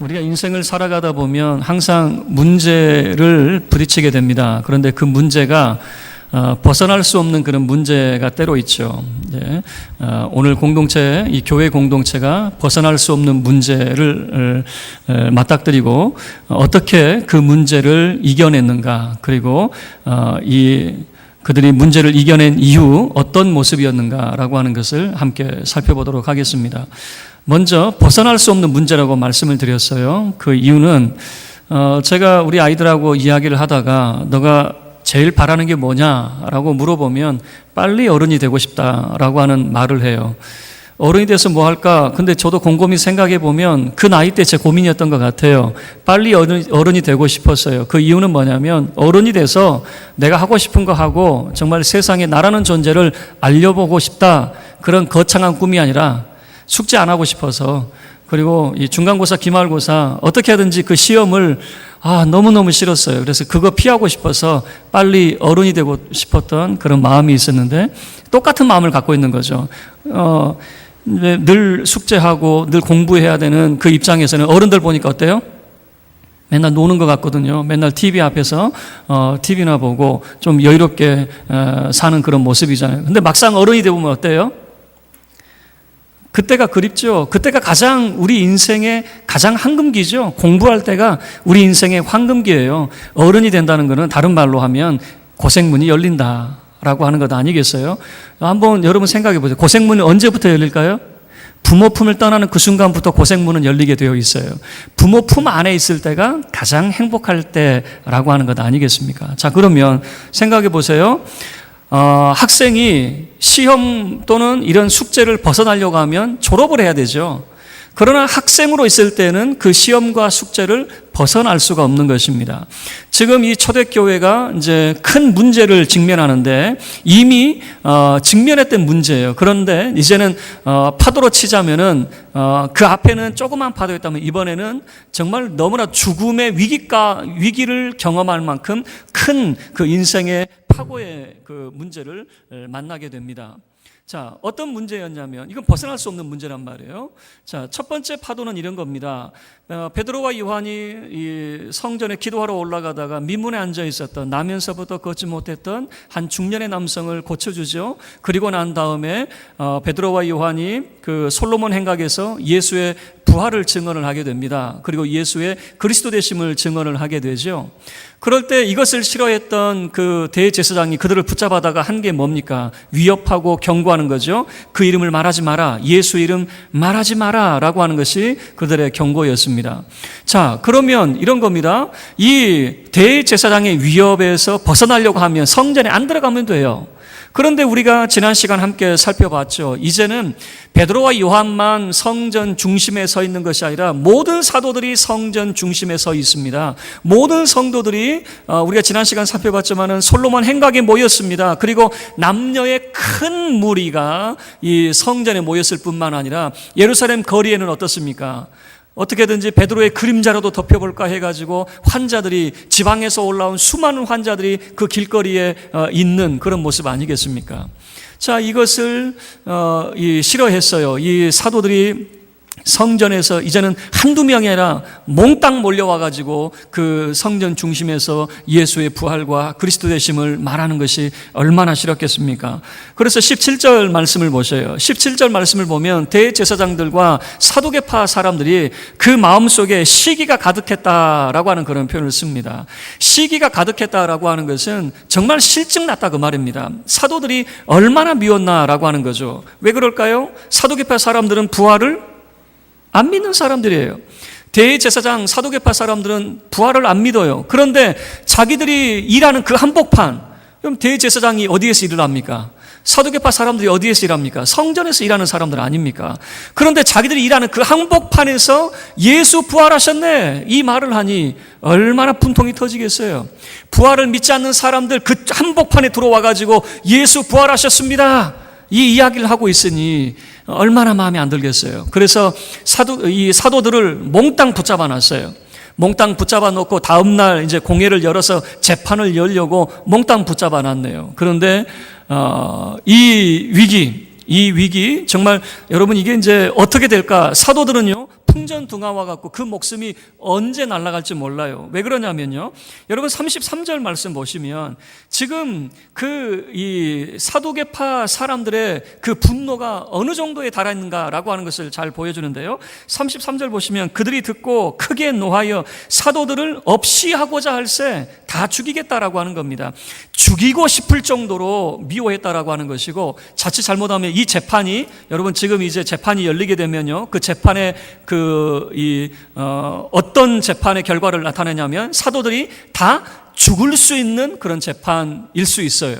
우리가 인생을 살아가다 보면 항상 문제를 부딪히게 됩니다. 그런데 그 문제가 벗어날 수 없는 그런 문제가 때로 있죠. 오늘 공동체, 이 교회 공동체가 벗어날 수 없는 문제를 맞닥뜨리고 어떻게 그 문제를 이겨냈는가, 그리고 그들이 문제를 이겨낸 이후 어떤 모습이었는가라고 하는 것을 함께 살펴보도록 하겠습니다. 먼저 벗어날 수 없는 문제라고 말씀을 드렸어요. 그 이유는 제가 우리 아이들하고 이야기를 하다가 너가 제일 바라는 게 뭐냐라고 물어보면 빨리 어른이 되고 싶다라고 하는 말을 해요. 어른이 돼서 뭐 할까? 근데 저도 곰곰이 생각해 보면 그 나이 때 제 고민이었던 것 같아요. 빨리 어른이 되고 싶었어요. 그 이유는 뭐냐면 어른이 돼서 내가 하고 싶은 거 하고 정말 세상에 나라는 존재를 알려보고 싶다, 그런 거창한 꿈이 아니라 숙제 안 하고 싶어서, 그리고 이 중간고사, 기말고사 어떻게 하든지 그 시험을 너무너무 싫었어요. 그래서 그거 피하고 싶어서 빨리 어른이 되고 싶었던 그런 마음이 있었는데 똑같은 마음을 갖고 있는 거죠. 늘 숙제하고 늘 공부해야 되는 그 입장에서는 어른들 보니까 어때요? 맨날 노는 것 같거든요. 맨날 TV 앞에서 TV나 보고 좀 여유롭게 사는 그런 모습이잖아요. 근데 막상 어른이 되면 어때요? 그때가 그립죠. 그때가 가장 우리 인생의 가장 황금기죠. 공부할 때가 우리 인생의 황금기예요. 어른이 된다는 것은 다른 말로 하면 고생문이 열린다라고 하는 것 아니겠어요? 한번 여러분 생각해 보세요. 고생문이 언제부터 열릴까요? 부모 품을 떠나는 그 순간부터 고생문은 열리게 되어 있어요. 부모 품 안에 있을 때가 가장 행복할 때라고 하는 것 아니겠습니까? 자, 그러면 생각해 보세요. 학생이 시험 또는 이런 숙제를 벗어나려고 하면 졸업을 해야 되죠. 그러나 학생으로 있을 때는 그 시험과 숙제를 벗어날 수가 없는 것입니다. 지금 이 초대교회가 이제 큰 문제를 직면하는데 이미 직면했던 문제예요. 그런데 이제는 파도로 치자면은 그 앞에는 조그만 파도였다면 이번에는 정말 너무나 죽음의 위기를 경험할 만큼 큰 그 인생의 파고의 그 문제를 만나게 됩니다. 자, 어떤 문제였냐면 이건 벗어날 수 없는 문제란 말이에요. 자, 첫 번째 파도는 이런 겁니다. 베드로와 요한이 이 성전에 기도하러 올라가다가 민문에 앉아 있었던, 나면서부터 걷지 못했던 한 중년의 남성을 고쳐주죠. 그리고 난 다음에 베드로와 요한이 그 솔로몬 행각에서 예수의 부활을 증언을 하게 됩니다. 그리고 예수의 그리스도 되심을 증언을 하게 되죠. 그럴 때 이것을 싫어했던 그 대제사장이 그들을 붙잡아다가 한 게 뭡니까? 위협하고 경고하는 거죠. 그 이름을 말하지 마라, 예수 이름 말하지 마라 라고 하는 것이 그들의 경고였습니다. 자, 그러면 이런 겁니다. 이 대제사장의 위협에서 벗어나려고 하면 성전에 안 들어가면 돼요. 그런데 우리가 지난 시간 함께 살펴봤죠. 이제는 베드로와 요한만 성전 중심에 서 있는 것이 아니라 모든 사도들이 성전 중심에 서 있습니다. 모든 성도들이 우리가 지난 시간 살펴봤지만은 솔로몬 행각에 모였습니다. 그리고 남녀의 큰 무리가 이 성전에 모였을 뿐만 아니라 예루살렘 거리에는 어떻습니까? 어떻게든지 베드로의 그림자라도 덮여볼까 해가지고 환자들이, 지방에서 올라온 수많은 환자들이 그 길거리에 있는 그런 모습 아니겠습니까? 자, 이것을 싫어했어요. 이 사도들이 성전에서 이제는 한두 명이 아니라 몽땅 몰려와가지고 그 성전 중심에서 예수의 부활과 그리스도 되심을 말하는 것이 얼마나 싫었겠습니까? 그래서 17절 말씀을 보셔요. 17절 말씀을 보면 대제사장들과 사두개파 사람들이 그 마음속에 시기가 가득했다라고 하는 그런 표현을 씁니다. 시기가 가득했다라고 하는 것은 정말 실증났다 그 말입니다. 사도들이 얼마나 미웠나라고 하는 거죠. 왜 그럴까요? 사두개파 사람들은 부활을 안 믿는 사람들이에요. 대제사장, 사두개파 사람들은 부활을 안 믿어요. 그런데 자기들이 일하는 그 한복판, 그럼 대제사장이 어디에서 일을 합니까? 사두개파 사람들이 어디에서 일합니까? 성전에서 일하는 사람들 아닙니까? 그런데 자기들이 일하는 그 한복판에서 예수 부활하셨네, 이 말을 하니 얼마나 분통이 터지겠어요. 부활을 믿지 않는 사람들 그 한복판에 들어와가지고 예수 부활하셨습니다, 이 이야기를 하고 있으니 얼마나 마음에 안 들겠어요. 그래서 이 사도들을 몽땅 붙잡아 놨어요. 몽땅 붙잡아 놓고 다음날 이제 공회를 열어서 재판을 열려고 몽땅 붙잡아 놨네요. 그런데 이 위기 정말 여러분 이게 이제 어떻게 될까? 사도들은요 풍전등화와 같고 그 목숨이 언제 날아갈지 몰라요. 왜 그러냐면요, 여러분 33절 말씀 보시면 지금 이 사두개파 사람들의 그 분노가 어느 정도에 달했는가라고 하는 것을 잘 보여주는데요, 33절 보시면 그들이 듣고 크게 노하여 사도들을 없이 하고자 할새 다 죽이겠다라고 하는 겁니다. 죽이고 싶을 정도로 미워했다라고 하는 것이고, 자칫 잘못하면 이 재판이, 여러분 지금 이제 재판이 열리게 되면요, 그 재판의 어떤 재판의 결과를 나타내냐면 사도들이 다 죽을 수 있는 그런 재판일 수 있어요.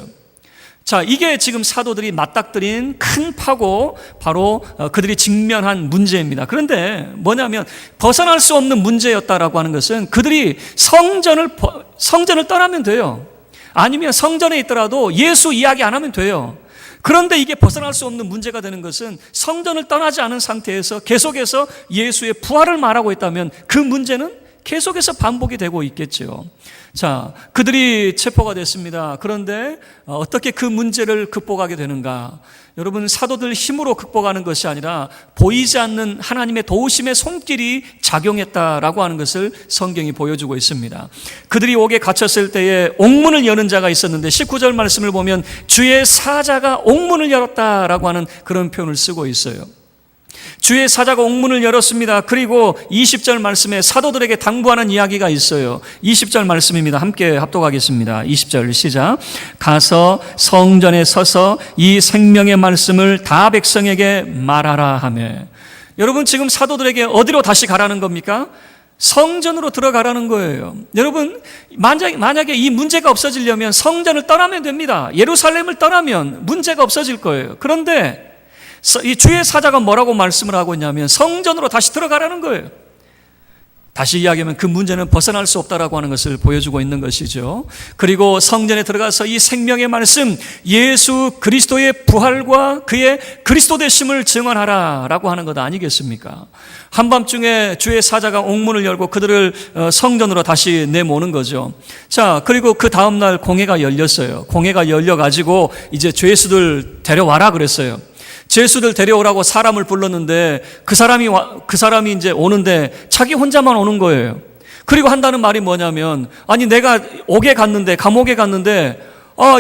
자, 이게 지금 사도들이 맞닥뜨린 큰 파고, 바로 그들이 직면한 문제입니다. 그런데 뭐냐면 벗어날 수 없는 문제였다라고 하는 것은 그들이 성전을 떠나면 돼요. 아니면 성전에 있더라도 예수 이야기 안 하면 돼요. 그런데 이게 벗어날 수 없는 문제가 되는 것은 성전을 떠나지 않은 상태에서 계속해서 예수의 부활을 말하고 있다면 그 문제는 계속해서 반복이 되고 있겠죠. 자, 그들이 체포가 됐습니다. 그런데 어떻게 그 문제를 극복하게 되는가? 여러분, 사도들 힘으로 극복하는 것이 아니라 보이지 않는 하나님의 도우심의 손길이 작용했다라고 하는 것을 성경이 보여주고 있습니다. 그들이 옥에 갇혔을 때에 옥문을 여는 자가 있었는데 19절 말씀을 보면 주의 사자가 옥문을 열었다라고 하는 그런 표현을 쓰고 있어요. 주의 사자가 옥문을 열었습니다. 그리고 20절 말씀에 사도들에게 당부하는 이야기가 있어요. 20절 말씀입니다. 함께 합독하겠습니다. 20절 시작. 가서 성전에 서서 이 생명의 말씀을 다 백성에게 말하라 하며. 여러분, 지금 사도들에게 어디로 다시 가라는 겁니까? 성전으로 들어가라는 거예요. 여러분, 만약에 이 문제가 없어지려면 성전을 떠나면 됩니다. 예루살렘을 떠나면 문제가 없어질 거예요. 그런데 이 주의 사자가 뭐라고 말씀을 하고 있냐면 성전으로 다시 들어가라는 거예요. 다시 이야기하면 그 문제는 벗어날 수 없다라고 하는 것을 보여주고 있는 것이죠. 그리고 성전에 들어가서 이 생명의 말씀, 예수 그리스도의 부활과 그의 그리스도 되심을 증언하라라고 하는 것 아니겠습니까? 한밤중에 주의 사자가 옥문을 열고 그들을 성전으로 다시 내모는 거죠. 자, 그리고 그 다음날 공회가 열렸어요. 공회가 열려가지고 이제 죄수들 데려와라 그랬어요. 죄수들 데려오라고 사람을 불렀는데 그 사람이 이제 오는데 자기 혼자만 오는 거예요. 그리고 한다는 말이 뭐냐면, 아니 내가 감옥에 갔는데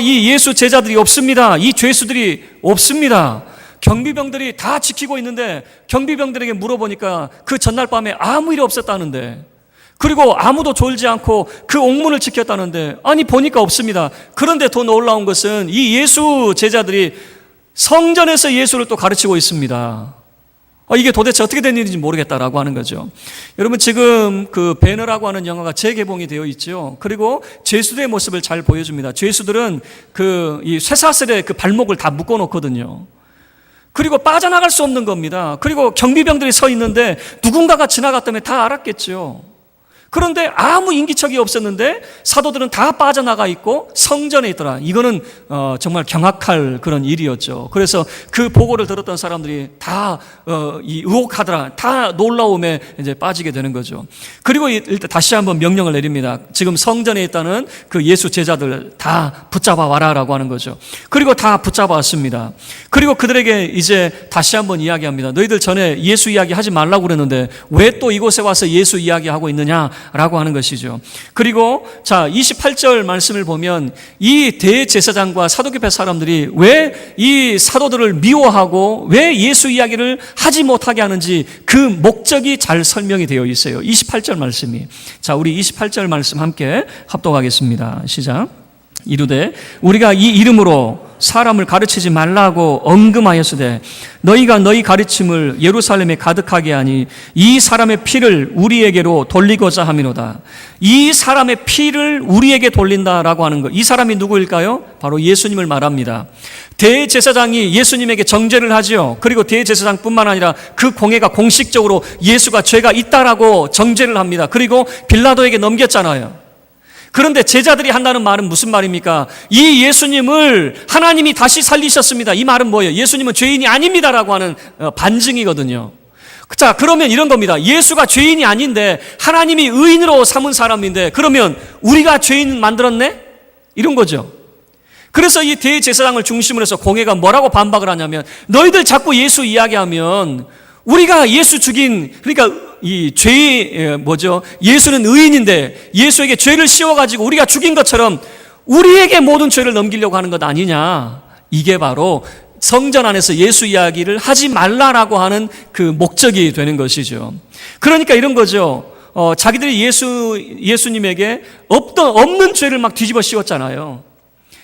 이 예수 제자들이 없습니다. 이 죄수들이 없습니다. 경비병들이 다 지키고 있는데 경비병들에게 물어보니까 그 전날 밤에 아무 일이 없었다는데, 그리고 아무도 졸지 않고 그 옥문을 지켰다는데, 아니 보니까 없습니다. 그런데 더 놀라운 것은 이 예수 제자들이 성전에서 예수를 또 가르치고 있습니다. 이게 도대체 어떻게 된 일인지 모르겠다라고 하는 거죠. 여러분, 지금 그 배너라고 하는 영화가 재개봉이 되어 있죠. 그리고 죄수들의 모습을 잘 보여줍니다. 죄수들은 이 쇠사슬에 그 발목을 다 묶어 놓거든요. 그리고 빠져나갈 수 없는 겁니다. 그리고 경비병들이 서 있는데 누군가가 지나갔다면 다 알았겠죠. 그런데 아무 인기척이 없었는데 사도들은 다 빠져나가 있고 성전에 있더라. 이거는 정말 경악할 그런 일이었죠. 그래서 그 보고를 들었던 사람들이 다 의혹하더라. 다 놀라움에 이제 빠지게 되는 거죠. 그리고 일단 다시 한번 명령을 내립니다. 지금 성전에 있다는 그 예수 제자들 다 붙잡아 와라라고 하는 거죠. 그리고 다 붙잡아 왔습니다. 그리고 그들에게 이제 다시 한번 이야기합니다. 너희들 전에 예수 이야기 하지 말라고 그랬는데 왜 또 이곳에 와서 예수 이야기하고 있느냐? 라고 하는 것이죠. 그리고 자, 28절 말씀을 보면 이 대제사장과 사두개파 사람들이 왜 이 사도들을 미워하고 왜 예수 이야기를 하지 못하게 하는지 그 목적이 잘 설명이 되어 있어요. 28절 말씀이. 자, 우리 28절 말씀 함께 합독하겠습니다. 시작. 이르되 우리가 이 이름으로 사람을 가르치지 말라고 언금하였으되 너희가 너희 가르침을 예루살렘에 가득하게 하니 이 사람의 피를 우리에게로 돌리고자 함이로다. 이 사람의 피를 우리에게 돌린다라고 하는 것, 이 사람이 누구일까요? 바로 예수님을 말합니다. 대제사장이 예수님에게 정죄를 하지요. 그리고 대제사장뿐만 아니라 그 공회가 공식적으로 예수가 죄가 있다라고 정죄를 합니다. 그리고 빌라도에게 넘겼잖아요. 그런데 제자들이 한다는 말은 무슨 말입니까? 이 예수님을 하나님이 다시 살리셨습니다. 이 말은 뭐예요? 예수님은 죄인이 아닙니다라고 하는 반증이거든요. 자, 그러면 이런 겁니다. 예수가 죄인이 아닌데 하나님이 의인으로 삼은 사람인데 그러면 우리가 죄인 만들었네? 이런 거죠. 그래서 이 대제사장을 중심으로 해서 공회가 뭐라고 반박을 하냐면, 너희들 자꾸 예수 이야기하면 우리가 예수 죽인, 그러니까 이 죄의 예수는 의인인데 예수에게 죄를 씌워가지고 우리가 죽인 것처럼 우리에게 모든 죄를 넘기려고 하는 것 아니냐. 이게 바로 성전 안에서 예수 이야기를 하지 말라라고 하는 그 목적이 되는 것이죠. 그러니까 이런 거죠. 자기들이 예수님에게 없는 죄를 막 뒤집어 씌웠잖아요.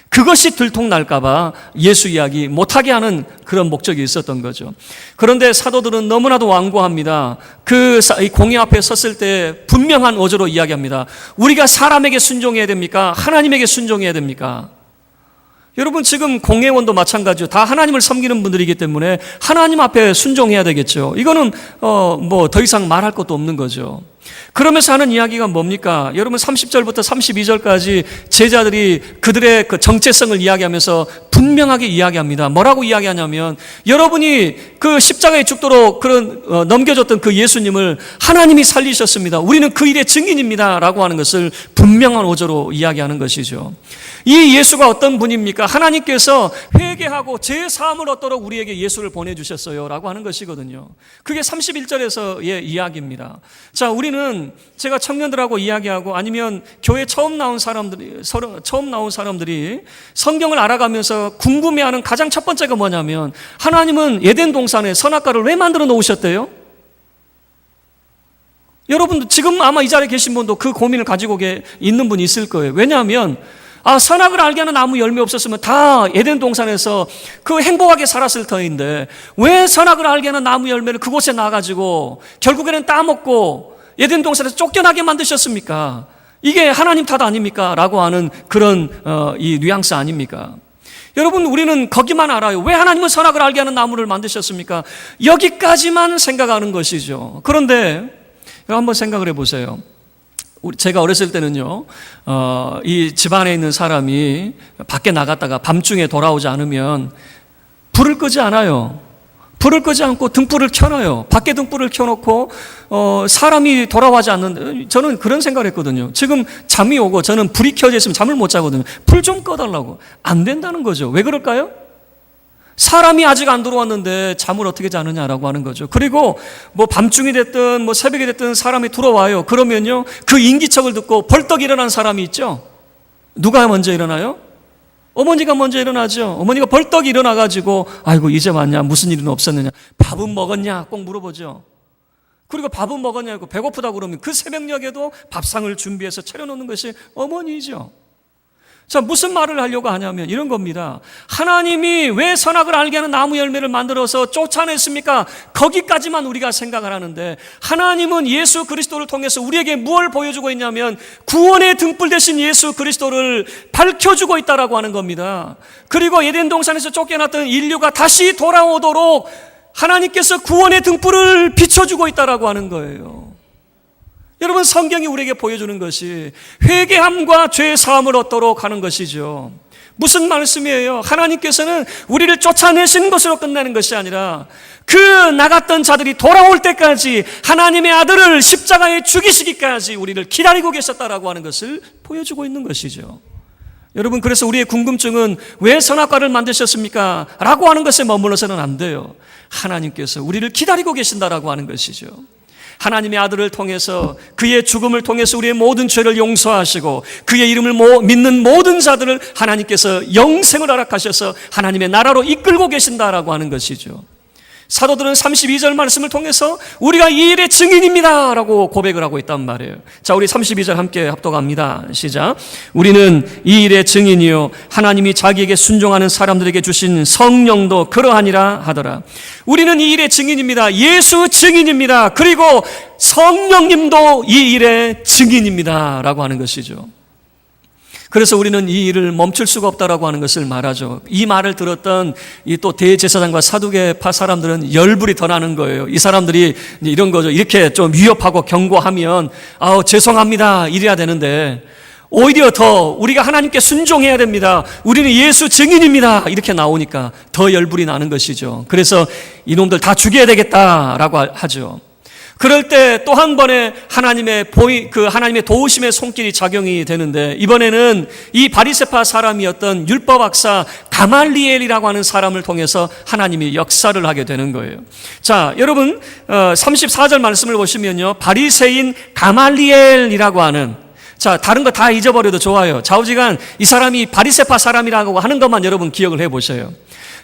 그것이 들통날까봐 예수 이야기 못하게 하는 그런 목적이 있었던 거죠. 그런데 사도들은 너무나도 완고합니다. 그 공회 앞에 섰을 때 분명한 어조로 이야기합니다. 우리가 사람에게 순종해야 됩니까? 하나님에게 순종해야 됩니까? 여러분, 지금 공회원도 마찬가지죠. 다 하나님을 섬기는 분들이기 때문에 하나님 앞에 순종해야 되겠죠. 이거는 더 이상 말할 것도 없는 거죠. 그러면서 하는 이야기가 뭡니까? 여러분, 30절부터 32절까지 제자들이 그들의 그 정체성을 이야기하면서 분명하게 이야기합니다. 뭐라고 이야기하냐면, 여러분이 그 십자가에 죽도록 넘겨줬던 그 예수님을 하나님이 살리셨습니다. 우리는 그 일의 증인입니다. 라고 하는 것을 분명한 어조로 이야기하는 것이죠. 이 예수가 어떤 분입니까? 하나님께서 회개하고 죄 사함을 얻도록 우리에게 예수를 보내주셨어요. 라고 하는 것이거든요. 그게 31절에서의 이야기입니다. 자, 우리는 제가 청년들하고 이야기하고 아니면 교회 처음 나온 사람들이 성경을 알아가면서 궁금해하는 가장 첫 번째가 뭐냐면, 하나님은 에덴 동산에 선악과를 왜 만들어 놓으셨대요? 여러분, 지금 아마 이 자리에 계신 분도 그 고민을 가지고 있는 분이 있을 거예요. 왜냐하면 선악을 알게 하는 나무 열매 없었으면 다 에덴 동산에서 그 행복하게 살았을 터인데, 왜 선악을 알게 하는 나무 열매를 그곳에 놔가지고 결국에는 따먹고 에덴 동산에서 쫓겨나게 만드셨습니까? 이게 하나님 탓 아닙니까? 라고 하는 그런 이 뉘앙스 아닙니까? 여러분, 우리는 거기만 알아요. 왜 하나님은 선악을 알게 하는 나무를 만드셨습니까? 여기까지만 생각하는 것이죠. 그런데 한번 생각을 해보세요. 제가 어렸을 때는요, 이 집안에 있는 사람이 밖에 나갔다가 밤중에 돌아오지 않으면 불을 끄지 않아요. 불을 끄지 않고 등불을 켜놔요. 밖에 등불을 켜놓고 사람이 돌아오지 않는, 저는 그런 생각을 했거든요. 지금 잠이 오고 저는 불이 켜져 있으면 잠을 못 자거든요. 불 좀 꺼달라고. 안 된다는 거죠. 왜 그럴까요? 사람이 아직 안 들어왔는데 잠을 어떻게 자느냐라고 하는 거죠. 그리고 밤중이 됐든 새벽이 됐든 사람이 들어와요. 그러면요, 그 인기척을 듣고 벌떡 일어난 사람이 있죠. 누가 먼저 일어나요? 어머니가 먼저 일어나죠. 어머니가 벌떡 일어나가지고, 아이고 이제 왔냐, 무슨 일은 없었느냐, 밥은 먹었냐 꼭 물어보죠. 그리고 밥은 먹었냐고 배고프다고 그러면 그 새벽녘에도 밥상을 준비해서 차려놓는 것이 어머니죠. 자, 무슨 말을 하려고 하냐면 이런 겁니다. 하나님이 왜 선악을 알게 하는 나무 열매를 만들어서 쫓아냈습니까? 거기까지만 우리가 생각을 하는데, 하나님은 예수 그리스도를 통해서 우리에게 무엇을 보여주고 있냐면 구원의 등불 대신 예수 그리스도를 밝혀주고 있다라고 하는 겁니다. 그리고 에덴 동산에서 쫓겨났던 인류가 다시 돌아오도록 하나님께서 구원의 등불을 비춰주고 있다라고 하는 거예요. 여러분, 성경이 우리에게 보여주는 것이 회개함과 죄 사함을 얻도록 하는 것이죠. 무슨 말씀이에요? 하나님께서는 우리를 쫓아내시는 것으로 끝나는 것이 아니라 그 나갔던 자들이 돌아올 때까지 하나님의 아들을 십자가에 죽이시기까지 우리를 기다리고 계셨다라고 하는 것을 보여주고 있는 것이죠. 여러분, 그래서 우리의 궁금증은 왜 선악과를 만드셨습니까? 라고 하는 것에 머물러서는 안 돼요. 하나님께서 우리를 기다리고 계신다라고 하는 것이죠. 하나님의 아들을 통해서, 그의 죽음을 통해서 우리의 모든 죄를 용서하시고 그의 이름을 믿는 모든 자들을 하나님께서 영생을 허락하셔서 하나님의 나라로 이끌고 계신다라고 하는 것이죠. 사도들은 32절 말씀을 통해서 우리가 이 일의 증인입니다 라고 고백을 하고 있단 말이에요. 자, 우리 32절 함께 합독합니다. 시작. 우리는 이 일의 증인이요 하나님이 자기에게 순종하는 사람들에게 주신 성령도 그러하니라 하더라. 우리는 이 일의 증인입니다. 예수 증인입니다. 그리고 성령님도 이 일의 증인입니다 라고 하는 것이죠. 그래서 우리는 이 일을 멈출 수가 없다라고 하는 것을 말하죠. 이 말을 들었던 이 또 대제사장과 사두개파 사람들은 열불이 더 나는 거예요. 이 사람들이 이런 거죠. 이렇게 좀 위협하고 경고하면 죄송합니다 이래야 되는데, 오히려 더 우리가 하나님께 순종해야 됩니다, 우리는 예수 증인입니다 이렇게 나오니까 더 열불이 나는 것이죠. 그래서 이놈들 다 죽여야 되겠다라고 하죠. 그럴 때 또 한 번의 하나님의 하나님의 도우심의 손길이 작용이 되는데, 이번에는 이 바리새파 사람이었던 율법학사 가말리엘이라고 하는 사람을 통해서 하나님이 역사를 하게 되는 거예요. 자, 여러분 34절 말씀을 보시면요, 바리새인 가말리엘이라고 하는, 자, 다른 거 다 잊어버려도 좋아요. 좌우지간 이 사람이 바리새파 사람이라고 하는 것만 여러분 기억을 해보셔요.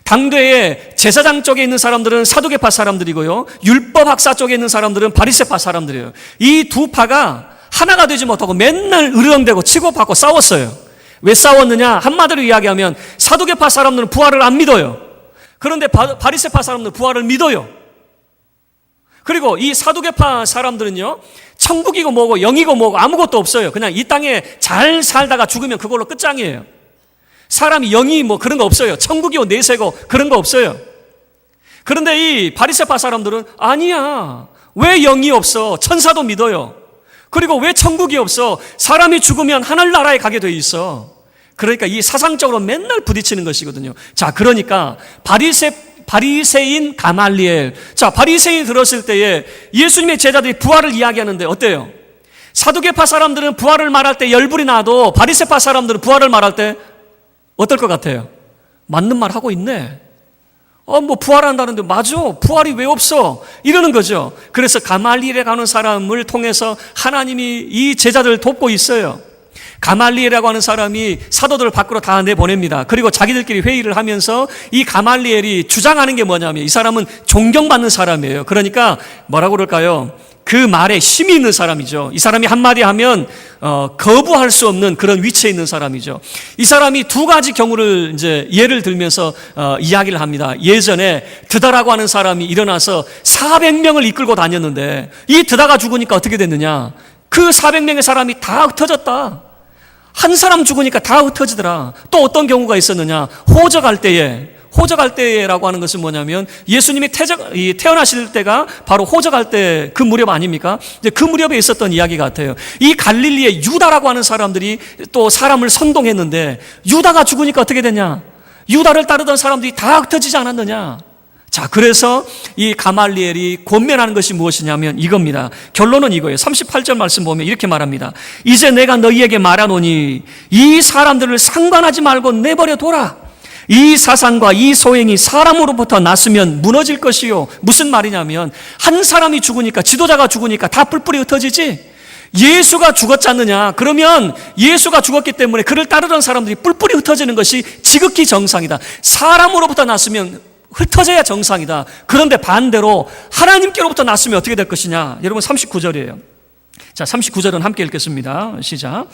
당대에 제사장 쪽에 있는 사람들은 사두개파 사람들이고요, 율법학사 쪽에 있는 사람들은 바리새파 사람들이에요. 이 두 파가 하나가 되지 못하고 맨날 으르렁대고 치고받고 싸웠어요. 왜 싸웠느냐? 한마디로 이야기하면 사두개파 사람들은 부활을 안 믿어요. 그런데 바리새파 사람들은 부활을 믿어요. 그리고 이 사두개파 사람들은요, 천국이고 뭐고 영이고 뭐고 아무것도 없어요. 그냥 이 땅에 잘 살다가 죽으면 그걸로 끝장이에요. 사람이 영이 뭐 그런 거 없어요. 천국이고 내세고 그런 거 없어요. 그런데 이 바리새파 사람들은 아니야. 왜 영이 없어? 천사도 믿어요. 그리고 왜 천국이 없어? 사람이 죽으면 하늘나라에 가게 돼 있어. 그러니까 이 사상적으로 맨날 부딪히는 것이거든요. 자, 그러니까 바리새인 가말리엘. 자, 바리새인이 들었을 때에 예수님의 제자들이 부활을 이야기하는데 어때요? 사두개파 사람들은 부활을 말할 때 열불이 나도 바리새파 사람들은 부활을 말할 때 어떨 것 같아요? 맞는 말 하고 있네. 뭐 부활한다는데 맞아. 부활이 왜 없어? 이러는 거죠. 그래서 가말리엘에 가는 사람을 통해서 하나님이 이 제자들을 돕고 있어요. 가말리엘이라고 하는 사람이 사도들을 밖으로 다 내보냅니다. 그리고 자기들끼리 회의를 하면서 이 가말리엘이 주장하는 게 뭐냐면 이 사람은 존경받는 사람이에요. 그러니까 뭐라고 그럴까요? 그 말에 힘이 있는 사람이죠. 이 사람이 한마디 하면 거부할 수 없는 그런 위치에 있는 사람이죠. 이 사람이 두 가지 경우를 이제 예를 들면서 이야기를 합니다. 예전에 드다라고 하는 사람이 일어나서 400명을 이끌고 다녔는데 이 드다가 죽으니까 어떻게 됐느냐? 그 400명의 사람이 다 흩어졌다. 한 사람 죽으니까 다 흩어지더라. 또 어떤 경우가 있었느냐? 호적할 때라고 하는 것은 뭐냐면 예수님이 태어나실 때가 바로 호적할 때 그 무렵 아닙니까? 이제 그 무렵에 있었던 이야기 같아요. 이 갈릴리의 유다라고 하는 사람들이 또 사람을 선동했는데 유다가 죽으니까 어떻게 되냐? 유다를 따르던 사람들이 다 흩어지지 않았느냐? 자, 그래서 이 가말리엘이 권면하는 것이 무엇이냐면 이겁니다. 결론은 이거예요. 38절 말씀 보면 이렇게 말합니다. 이제 내가 너희에게 말하노니 이 사람들을 상관하지 말고 내버려 둬라. 이 사상과 이 소행이 사람으로부터 났으면 무너질 것이요. 무슨 말이냐면 한 사람이 죽으니까, 지도자가 죽으니까 다 뿔뿔이 흩어지지. 예수가 죽었지 않느냐? 그러면 예수가 죽었기 때문에 그를 따르던 사람들이 뿔뿔이 흩어지는 것이 지극히 정상이다. 사람으로부터 났으면 흩어져야 정상이다. 그런데 반대로 하나님께로부터 났으면 어떻게 될 것이냐? 여러분 39절이에요. 자, 39절은 함께 읽겠습니다. 시작.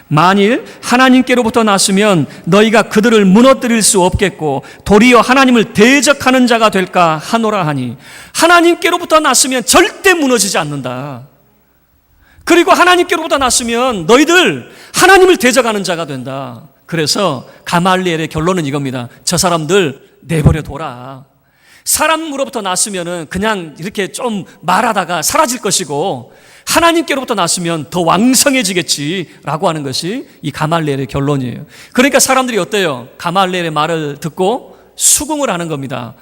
만일 하나님께로부터 났으면 너희가 그들을 무너뜨릴 수 없겠고 도리어 하나님을 대적하는 자가 될까 하노라 하니, 하나님께로부터 났으면 절대 무너지지 않는다. 그리고 하나님께로부터 났으면 너희들 하나님을 대적하는 자가 된다. 그래서 가말리엘의 결론은 이겁니다. 저 사람들 내버려 둬라. 사람으로부터 났으면 그냥 이렇게 좀 말하다가 사라질 것이고 하나님께로부터 났으면 더 왕성해지겠지라고 하는 것이 이 가말리엘의 결론이에요. 그러니까 사람들이 어때요? 가말리엘의 말을 듣고 수긍을 하는 겁니다.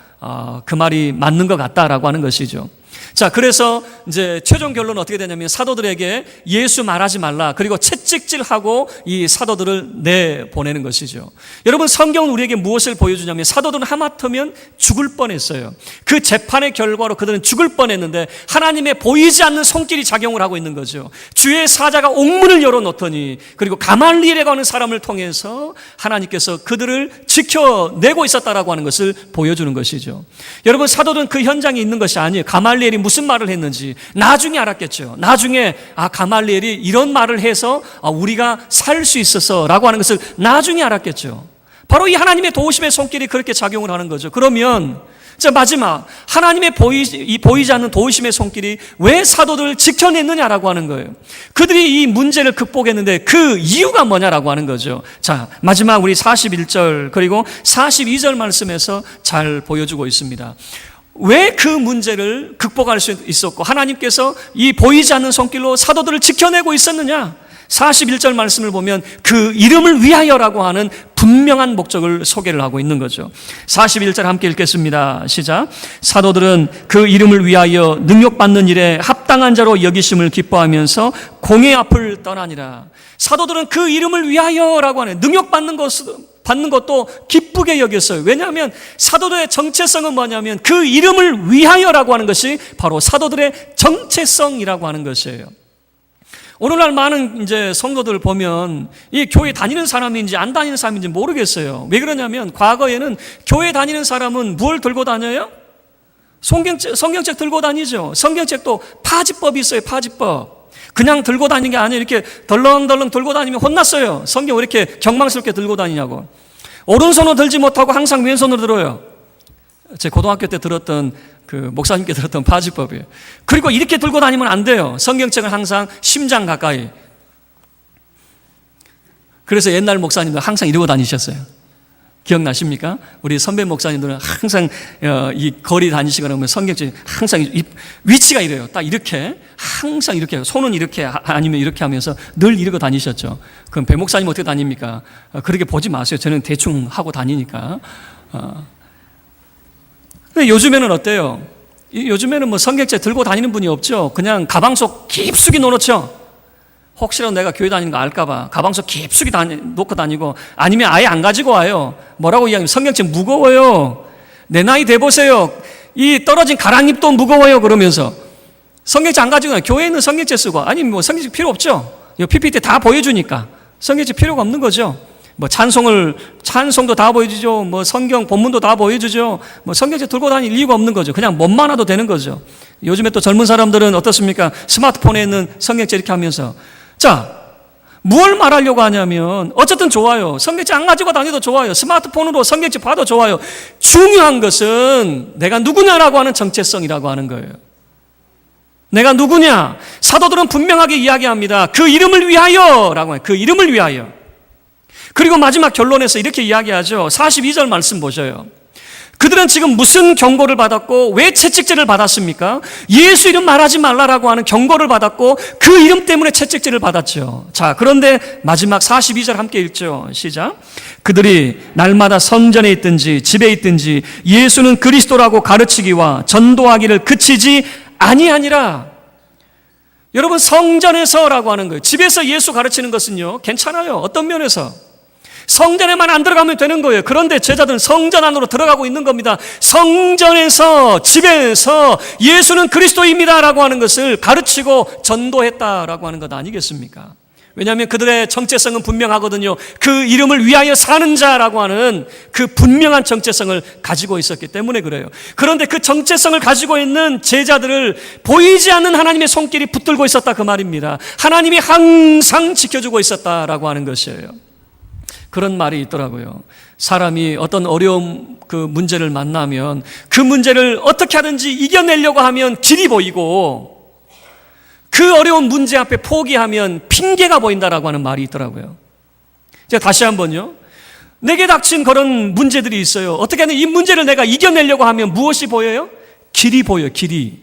그 말이 맞는 것 같다라고 하는 것이죠. 자, 그래서 이제 최종 결론은 어떻게 되냐면 사도들에게 예수 말하지 말라, 그리고 채찍질하고 이 사도들을 내보내는 것이죠. 여러분, 성경은 우리에게 무엇을 보여주냐면 사도들은 하마터면 죽을 뻔했어요. 그 재판의 결과로 그들은 죽을 뻔했는데 하나님의 보이지 않는 손길이 작용을 하고 있는 거죠. 주의 사자가 옥문을 열어놓더니, 그리고 가말리엘에 가는 사람을 통해서 하나님께서 그들을 지켜내고 있었다라고 하는 것을 보여주는 것이죠. 여러분, 사도들은 그 현장에 있는 것이 아니에요. 가말리엘이 무슨 말을 했는지 나중에 알았겠죠. 나중에 가말리엘이 이런 말을 해서 우리가 살 수 있었어 라고 하는 것을 나중에 알았겠죠. 바로 이 하나님의 도우심의 손길이 그렇게 작용을 하는 거죠. 그러면 자, 마지막 하나님의 보이지 않는 도우심의 손길이 왜 사도들을 지켜냈느냐라고 하는 거예요. 그들이 이 문제를 극복했는데 그 이유가 뭐냐라고 하는 거죠. 자, 마지막 우리 41절 그리고 42절 말씀에서 잘 보여주고 있습니다. 왜 그 문제를 극복할 수 있었고 하나님께서 이 보이지 않는 손길로 사도들을 지켜내고 있었느냐? 41절 말씀을 보면 그 이름을 위하여라고 하는 분명한 목적을 소개를 하고 있는 거죠. 41절 함께 읽겠습니다. 시작. 사도들은 그 이름을 위하여 능력받는 일에 합당한 자로 여기심을 기뻐하면서 공의 앞을 떠나니라. 사도들은 그 이름을 위하여라고 하는 능력받는 것도 기쁘게 여겼어요. 왜냐하면 사도들의 정체성은 뭐냐면 그 이름을 위하여라고 하는 것이 바로 사도들의 정체성이라고 하는 것이에요. 오늘날 많은 이제 성도들 보면 이 교회 다니는 사람인지 안 다니는 사람인지 모르겠어요. 왜 그러냐면 과거에는 교회 다니는 사람은 뭘 들고 다녀요? 성경책 들고 다니죠. 성경책도 파지법이 있어요. 파지법. 그냥 들고 다니는 게 아니에요. 이렇게 덜렁덜렁 들고 다니면 혼났어요. 성경 왜 이렇게 경망스럽게 들고 다니냐고. 오른손으로 들지 못하고 항상 왼손으로 들어요. 제 고등학교 때 들었던 그 목사님께 들었던 파지법이에요. 그리고 이렇게 들고 다니면 안 돼요. 성경책은 항상 심장 가까이. 그래서 옛날 목사님들 항상 이러고 다니셨어요. 기억나십니까? 우리 선배 목사님들은 항상 이 거리 다니시거나 하면 성경책 항상 위치가 이래요. 딱 이렇게 항상 이렇게 손은 이렇게 아니면 이렇게 하면서 늘 이러고 다니셨죠. 그럼 배 목사님 어떻게 다닙니까? 그렇게 보지 마세요. 저는 대충 하고 다니니까. 근데 요즘에는 어때요? 요즘에는 뭐 성경책 들고 다니는 분이 없죠. 그냥 가방 속 깊숙이 넣어놓죠. 혹시라도 내가 교회 다니는 거 알까봐 가방 속 깊숙이 놓고 다니고, 아니면 아예 안 가지고 와요. 뭐라고 이야기하면 성경책 무거워요. 내 나이 돼보세요. 이 떨어진 가랑잎도 무거워요. 그러면서 성경책 안 가지고 와요. 교회에 있는 성경책 쓰고, 아니 뭐 성경책 필요 없죠. 이 PPT 다 보여주니까 성경책 필요가 없는 거죠. 뭐 찬송도 다 보여주죠. 뭐 성경 본문도 다 보여주죠. 뭐 성경책 들고 다닐 이유가 없는 거죠. 그냥 몸만 와도 되는 거죠. 요즘에 또 젊은 사람들은 어떻습니까? 스마트폰에 있는 성경책 이렇게 하면서, 자, 뭘 말하려고 하냐면 어쨌든 좋아요. 성경책 안 가지고 다녀도 좋아요. 스마트폰으로 성경책 봐도 좋아요. 중요한 것은 내가 누구냐라고 하는 정체성이라고 하는 거예요. 내가 누구냐? 사도들은 분명하게 이야기합니다. 그 이름을 위하여라고 해요. 그 이름을 위하여. 그리고 마지막 결론에서 이렇게 이야기하죠. 42절 말씀 보셔요. 그들은 지금 무슨 경고를 받았고 왜 채찍질을 받았습니까? 예수 이름 말하지 말라라고 하는 경고를 받았고 그 이름 때문에 채찍질을 받았죠. 자, 그런데 마지막 42절 함께 읽죠. 시작. 그들이 날마다 성전에 있든지 집에 있든지 예수는 그리스도라고 가르치기와 전도하기를 그치지 아니하니라. 여러분, 성전에서라고 하는 거예요. 집에서 예수 가르치는 것은요, 괜찮아요. 어떤 면에서 성전에만 안 들어가면 되는 거예요. 그런데 제자들은 성전 안으로 들어가고 있는 겁니다. 성전에서, 집에서 예수는 그리스도입니다라고 하는 것을 가르치고 전도했다라고 하는 것 아니겠습니까? 왜냐하면 그들의 정체성은 분명하거든요. 그 이름을 위하여 사는 자라고 하는 그 분명한 정체성을 가지고 있었기 때문에 그래요. 그런데 그 정체성을 가지고 있는 제자들을 보이지 않는 하나님의 손길이 붙들고 있었다, 그 말입니다. 하나님이 항상 지켜주고 있었다라고 하는 것이에요. 그런 말이 있더라고요. 사람이 어떤 어려운 그 문제를 만나면 그 문제를 어떻게 하든지 이겨내려고 하면 길이 보이고, 그 어려운 문제 앞에 포기하면 핑계가 보인다라고 하는 말이 있더라고요. 제가 다시 한번요. 내게 닥친 그런 문제들이 있어요. 어떻게 하든 이 문제를 내가 이겨내려고 하면 무엇이 보여요? 길이 보여요. 길이.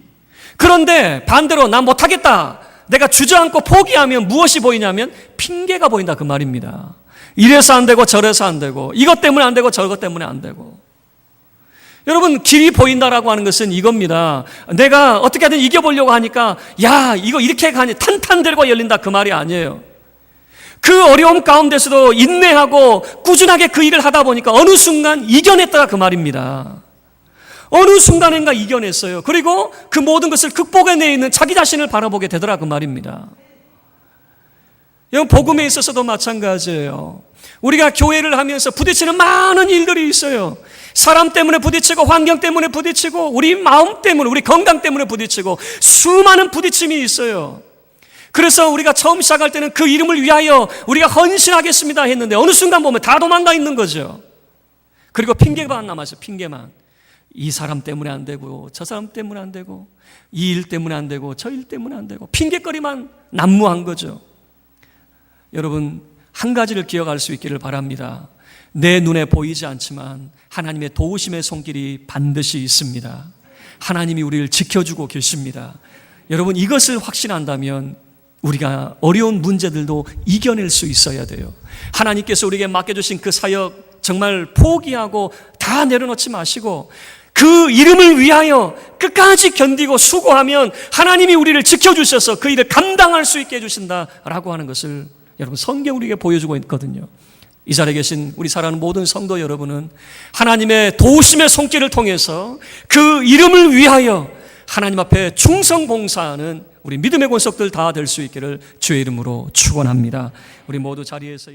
그런데 반대로 나 못하겠다, 내가 주저앉고 포기하면 무엇이 보이냐면 핑계가 보인다, 그 말입니다. 이래서 안 되고 저래서 안 되고, 이것 때문에 안 되고 저것 때문에 안 되고. 여러분, 길이 보인다라고 하는 것은 이겁니다. 내가 어떻게 하든 이겨보려고 하니까 야, 이거 이렇게 가니 탄탄대로가 열린다, 그 말이 아니에요. 그 어려움 가운데서도 인내하고 꾸준하게 그 일을 하다 보니까 어느 순간 이겨냈다, 그 말입니다. 어느 순간인가 이겨냈어요. 그리고 그 모든 것을 극복해내 있는 자기 자신을 바라보게 되더라, 그 말입니다. 여러분, 복음에 있어서도 마찬가지예요. 우리가 교회를 하면서 부딪히는 많은 일들이 있어요. 사람 때문에 부딪히고, 환경 때문에 부딪히고, 우리 마음 때문에, 우리 건강 때문에 부딪히고, 수많은 부딪힘이 있어요. 그래서 우리가 처음 시작할 때는 그 이름을 위하여 우리가 헌신하겠습니다 했는데 어느 순간 보면 다 도망가 있는 거죠. 그리고 핑계만 남았어요. 핑계만. 이 사람 때문에 안 되고, 저 사람 때문에 안 되고, 이 일 때문에 안 되고, 저 일 때문에 안 되고, 핑계거리만 난무한 거죠. 여러분, 한 가지를 기억할 수 있기를 바랍니다. 내 눈에 보이지 않지만 하나님의 도우심의 손길이 반드시 있습니다. 하나님이 우리를 지켜주고 계십니다. 여러분, 이것을 확신한다면 우리가 어려운 문제들도 이겨낼 수 있어야 돼요. 하나님께서 우리에게 맡겨주신 그 사역 정말 포기하고 다 내려놓지 마시고 그 이름을 위하여 끝까지 견디고 수고하면 하나님이 우리를 지켜주셔서 그 일을 감당할 수 있게 해주신다라고 하는 것을 여러분 성경이 우리에게 보여주고 있거든요. 이 자리에 계신 우리 사랑하는 모든 성도 여러분은 하나님의 도우심의 손길을 통해서 그 이름을 위하여 하나님 앞에 충성 봉사하는 우리 믿음의 권속들 다 될 수 있기를 주의 이름으로 축원합니다. 우리 모두 자리에서